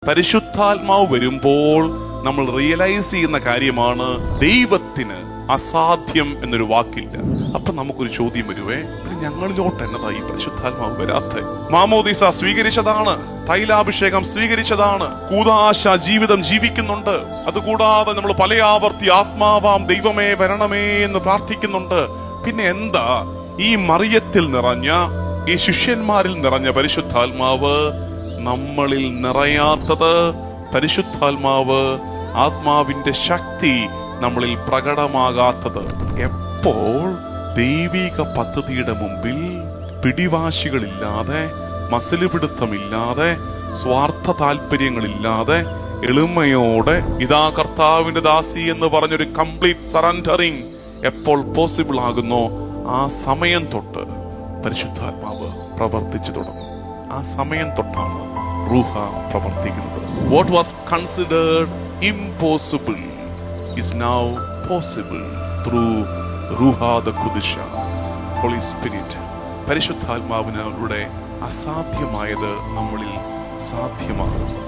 പരിശുദ്ധാത്മാവ് വരുമ്പോൾ നമ്മൾ റിയലൈസ് ചെയ്യുന്ന കാര്യമാണ് ദൈവത്തിന് അസാധ്യം എന്നൊരു വാക്കില്ല. അപ്പൊ നമുക്കൊരു ചോദ്യം വരുവേ, ഞങ്ങളിലോട്ട് എന്നതായി പരിശുദ്ധാത്മാവ് വരാത്തെ? മാമോദീസ സ്വീകരിച്ചതാണ്, തൈലാഭിഷേകം സ്വീകരിച്ചതാണ്, കൂദാശ ജീവിതം ജീവിക്കുന്നുണ്ട്. അതുകൂടാതെ നമ്മൾ പല ആവർത്തി ആത്മാവാം ദൈവമേ വരണമേ എന്ന് പ്രാർത്ഥിക്കുന്നുണ്ട്. പിന്നെ എന്താ ഈ മറിയത്തിൽ നിറഞ്ഞ, ഈ ശിഷ്യന്മാരിൽ നിറഞ്ഞ പരിശുദ്ധാത്മാവ് നമ്മളിൽ നിറയാത്തത്? പരിശുദ്ധാത്മാവ്, ആത്മാവിന്റെ ശക്തി നമ്മളിൽ പ്രകടമാകാത്തത് എപ്പോൾ? ദൈവിക പദ്ധതിയുടെ മുമ്പിൽ പിടിവാശികളില്ലാതെ, മസിലുപിടുത്തമില്ലാതെ, സ്വാർത്ഥ താല്പര്യങ്ങളില്ലാതെ, എളിമയോടെ ഇതാ കർത്താവിന്റെ ദാസി എന്ന് പറഞ്ഞൊരു കംപ്ലീറ്റ് സറണ്ടറിങ് എപ്പോൾ പോസിബിൾ ആകുന്നോ ആ സമയം തൊട്ട് പരിശുദ്ധാത്മാവ് പ്രവർത്തിച്ചു തുടങ്ങും. ആ സമയം തൊട്ടാണ് റൂഹ പ്രവർത്തിക്കുന്നത്. What was considered impossible is now possible through Ruha the Kudusha, Holy Spirit. പരിശുദ്ധാത്മാവിലൂടെ അസാധ്യമായത് നമ്മളിൽ സാധ്യമാകും.